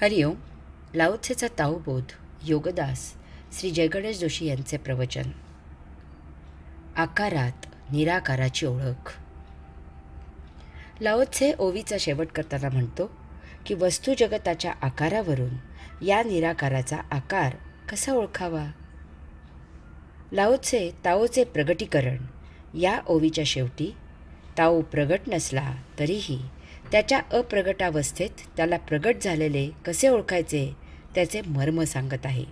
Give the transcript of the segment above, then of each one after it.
हरिओम. लाओत्सेचा ताओबोध योगदास श्री जयगणेश जोशी यांचे प्रवचन. आकारात निराकाराची ओळख. लाओत्से ओवीचा शेवट करताना म्हणतो की वस्तू जगताच्या आकारावरून या निराकाराचा आकार कसा ओळखावा. लाओत्से ताओचे प्रगटीकरण या ओवीच्या शेवटी ताओ प्रगट नसला तरीही त्याच्या अप्रगटावस्थेत त्याला प्रगट झालेले कसे ओळखायचे त्याचे मर्म सांगत आहे.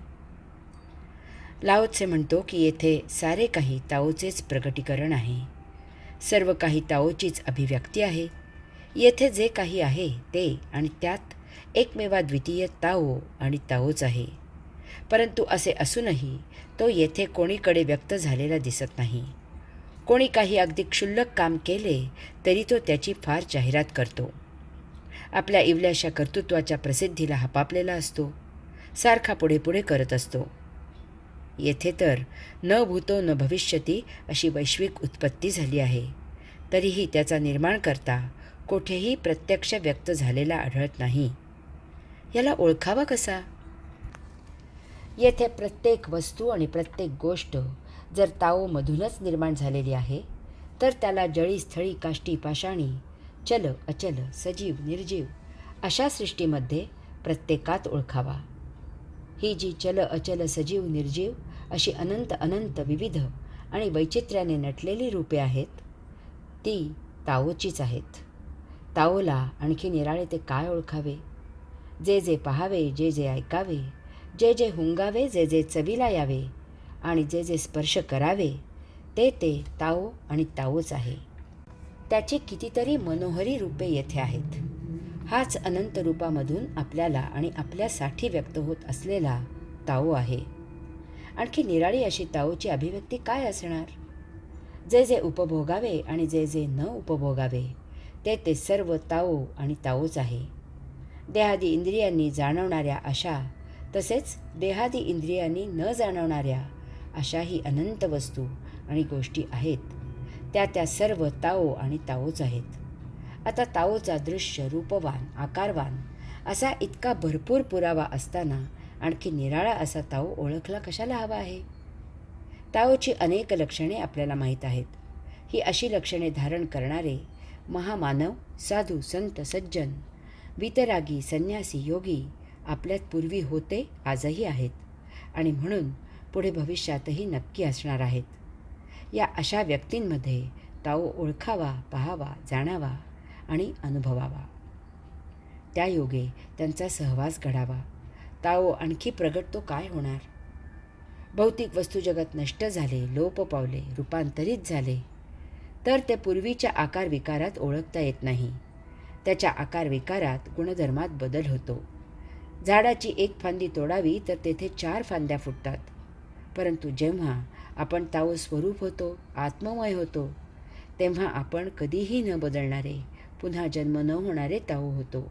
लाओत्से म्हणतो की येथे सारे काही ताओचेच प्रगटीकरण आहे. सर्व काही ताओचीच अभिव्यक्ती आहे. येथे जे काही आहे ते आणि त्यात एकमेवाद्वितीय ताओ आणि ताओच आहे. परंतु असे असूनही तो येथे कोणीकडे व्यक्त झालेला दिसत नाही. कोणी काही अगदी क्षुल्लक काम केले तरी तो त्याची फार जाहिरात करतो. आपल्या इवल्याशा कर्तृत्वाच्या प्रसिद्धीला हपापलेला असतो. सारखा पुढे पुढे करत असतो. येथे तर न भूतो न भविष्यती अशी वैश्विक उत्पत्ती झाली आहे. तरीही त्याचा निर्माणकर्ता कोठेही प्रत्यक्ष व्यक्त झालेला आढळत नाही. याला ओळखावा कसा? येथे प्रत्येक वस्तू आणि प्रत्येक गोष्ट जर ताओमधूनच निर्माण झालेली आहे तर त्याला जळी स्थळी काष्टी पाषाणी चल अचल सजीव निर्जीव अशा सृष्टीमध्ये प्रत्येकात ओळखावा. ही जी चल अचल सजीव निर्जीव अशी अनंत अनंत विविध आणि वैचित्र्याने नटलेली रूपे आहेत ती ताओचीच आहेत. ताओला आणखी निराळे ते काय ओळखावे? जे जे पाहावे, जे जे ऐकावे, जे जे हुंगावे, जे जे चवीला यावे आणि जे जे स्पर्श करावे ते ते ताओ आणि ताओच आहे. त्याची कितीतरी मनोहरी रूपे येथे आहेत. हाच अनंत रूपामधून आपल्याला आणि आपल्यासाठी व्यक्त होत असलेला ताओ आहे. आणखी निराळी अशी ताओची अभिव्यक्ती काय असणार? जे जे उपभोगावे आणि जे जे न उपभोगावे ते ते सर्व ताओ आणि ताओच आहे. देहादी इंद्रियांनी जाणवणाऱ्या अशा तसेच देहादी इंद्रियांनी न जाणवणाऱ्या अशाही अनंत वस्तू आणि गोष्टी आहेत. त्या सर्व ताओ आणि ताओच आहेत. आता ताओचा दृश्य रूपवान आकारवान असा इतका भरपूर पुरावा असताना आणखी निराळा असा ताओ ओळखला कशाला हवा आहे? ताओची अनेक लक्षणे आपल्याला माहीत आहेत. ही अशी लक्षणे धारण करणारे महामानव साधू संत सज्जन वितरागी संन्यासी योगी आपल्यात पूर्वी होते आजही आहेत आणि म्हणून पुढे भविष्यातही नक्की असणार आहेत. या अशा व्यक्तींमध्ये ताओ ओळखावा, पाहावा, जाणावा आणि अनुभवावा. त्या योगे त्यांचा सहवास घडावा. ताओ आणखी प्रगट तो काय होणार? भौतिक वस्तुजगत नष्ट झाले, लोप पावले, रूपांतरित झाले तर ते पूर्वीच्या आकार विकारात ओळखता येत नाही. त्याच्या आकार विकारात गुणधर्मात बदल होतो. झाडाची एक फांदी तोडावी तर तेथे 4 फांद्या फुटतात. परंतु जेव्हा आपण ताओ स्वरूप होतो, आत्ममय होतो, तेव्हा आपण कधीही न बदलणारे, पुन्हा जन्म न होणारे ताओ होतो.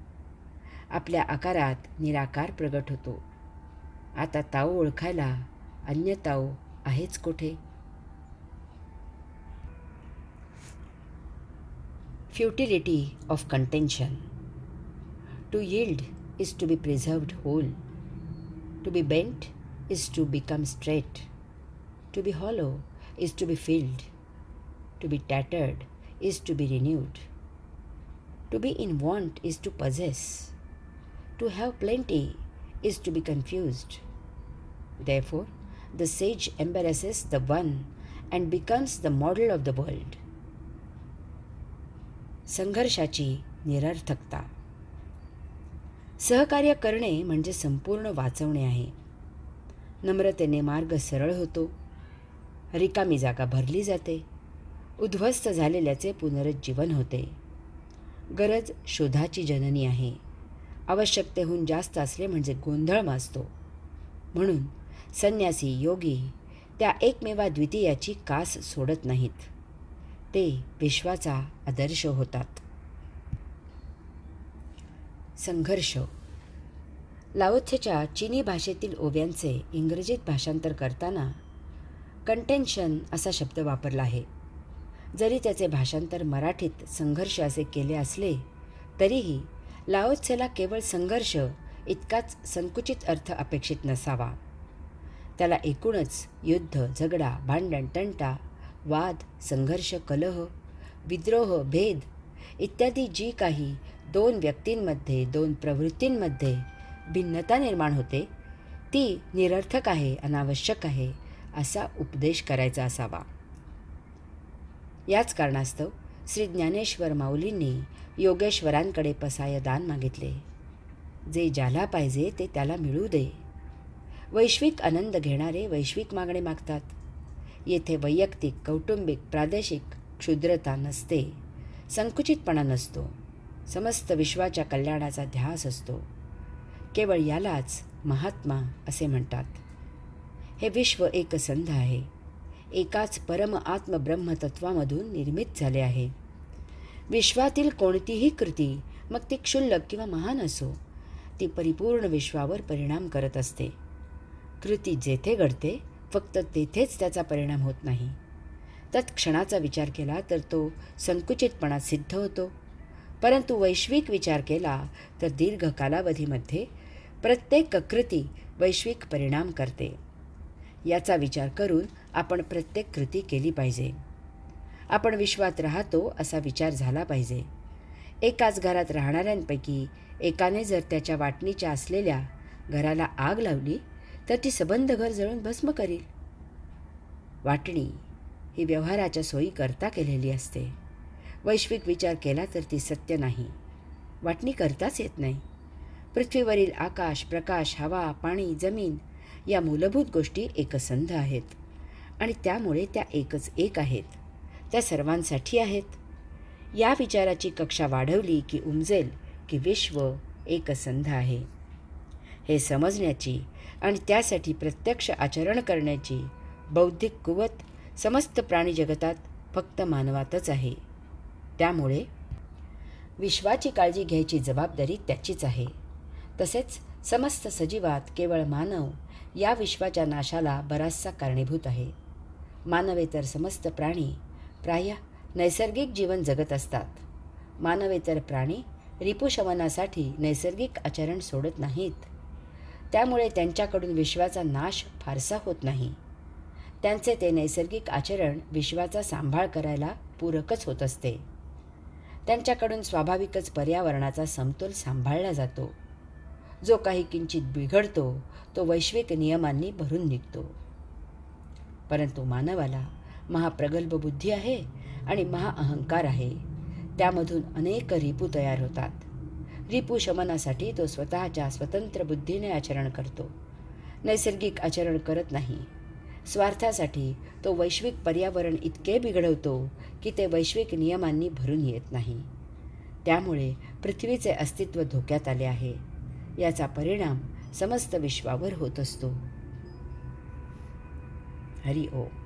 आपल्या आकारात निराकार प्रगट होतो. आता ताओ ओळखायला अन्य ताओ आहेच कोठे? Futility of contention. To yield is to be preserved whole. To be bent is to become straight. To be hollow is to be filled. To be tattered is to be renewed. To be in want is to possess. To have plenty is to be confused. Therefore, the sage embraces the one and becomes the model of the world. संघर्षाची निरर्थकता. सहकार्य करणे म्हणजे संपूर्ण वाचवणे आहे. नम्रतेने मार्ग सरळ होतो. रिकामी जागा भरली जाते. उद्ध्वस्त झालेल्याचे पुनरुज्जीवन होते. गरज शोधाची जननी आहे. आवश्यकतेहून जास्त असले म्हणजे गोंधळ माजतो. म्हणून संन्यासी योगी त्या एकमेवा द्वितीयाची कास सोडत नाहीत. ते विश्वाचा आदर्श होतात. संघर्ष. लाओत्सेच्या चीनी भाषेतील ओव्यांचे इंग्रजीत भाषांतर करताना कंटेन्शन असा शब्द वापरला आहे. जरी त्याचे भाषांतर मराठीत संघर्ष असे केले असले तरीही लाओत्सेला केवळ संघर्ष इतकाच संकुचित अर्थ अपेक्षित नसावा. त्याला एकूणच युद्ध, झगडा, भांडण, तंटा, वाद, संघर्ष, कलह, विद्रोह, भेद इत्यादी जी काही दोन व्यक्तींमध्ये, दोन प्रवृत्तींमध्ये भिन्नता निर्माण होते ती निरर्थक आहे, अनावश्यक आहे असा उपदेश करायचा असावा. याच कारणास्तव श्री ज्ञानेश्वर माऊलींनी योगेश्वरांकडे पसाय दान मागितले. जे ज्याला पाहिजे ते त्याला मिळू दे. वैश्विक आनंद घेणारे वैश्विक मागणे मागतात. येथे वैयक्तिक, कौटुंबिक, प्रादेशिक क्षुद्रता नसते, संकुचितपणा नसतो. समस्त विश्वाच्या कल्याणाचा ध्यास असतो. केवळ यालाच महात्मा असे म्हणतात. हे विश्व एकसंध आहे. एकाच परम आत्मब्रह्मतत्वामधून निर्मित झाले आहे. विश्वातील कोणतीही कृती, मग ती क्षुल्लक किंवा महान असो, ती परिपूर्ण विश्वावर परिणाम करत असते. कृती जेथे घडते फक्त तेथेच त्याचा परिणाम होत नाही. तत्क्षणाचा विचार केला तर तो संकुचितपणा सिद्ध होतो, परंतु वैश्विक विचार केला तर दीर्घ कालावधीमध्ये प्रत्येक कृती वैश्विक परिणाम करते. याचा विचार करून आपण प्रत्येक कृती केली पाहिजे. आपण विश्वात राहतो असा विचार झाला पाहिजे. एकाच घरात राहणाऱ्यांपैकी एकाने जर त्याच्या वाटणीच्या असलेल्या घराला आग लावली तर ती सबंध घर जळून भस्म करील. वाटणी ही व्यवहाराच्या सोयी करता केलेली असते. वैश्विक विचार केला तर ती सत्य नाही. वाटणी करताच येत नाही. पृथ्वीवरील आकाश, प्रकाश, हवा, पाणी, जमीन या मूलभूत गोष्टी एकसंध आहेत आणि त्यामुळे त्या एकच एक आहेत. त्या सर्वांसाठी आहेत. या विचाराची कक्षा वाढवली की उमजेल की विश्व एकसंध आहे. हे समजण्याची आणि त्यासाठी प्रत्यक्ष आचरण करण्याची बौद्धिक कुवत समस्त प्राणीजगतात फक्त मानवातच आहे. त्यामुळे विश्वाची काळजी घ्यायची जबाबदारी त्याचीच आहे. तसेच समस्त सजीवात केवळ मानव या विश्वाच्या नाशाला बराचसा कारणीभूत आहे. मानवेतर समस्त प्राणी प्रायः नैसर्गिक जीवन जगत असतात. मानवेतर प्राणी रिपुशमनासाठी नैसर्गिक आचरण सोडत नाहीत. त्यामुळे त्यांच्याकडून विश्वाचा नाश फारसा होत नाही. त्यांचे ते नैसर्गिक आचरण विश्वाचा सांभाळ करायला पूरकच होत असते. त्यांच्याकडून स्वाभाविकच पर्यावरणाचा समतोल सांभाळला जातो. जो काही किंचित बिघडतो तो वैश्विक नियमांनी भरून निघतो. परंतु मानवाला महाप्रगल्भ बुद्धी आहे आणि महाअहंकार आहे. त्यामधून अनेक रिपू तयार होतात. रिपू शमनासाठी तो स्वतःच्या स्वतंत्र बुद्धीने आचरण करतो. नैसर्गिक आचरण करत नाही. स्वार्थासाठी तो वैश्विक पर्यावरण इतके बिघडवतो की ते वैश्विक नियमांनी भरून येत नाही. त्यामुळे पृथ्वीचे अस्तित्व धोक्यात आले आहे. याचा परिणाम समस्त विश्वावर होत असतो. हरि ओम.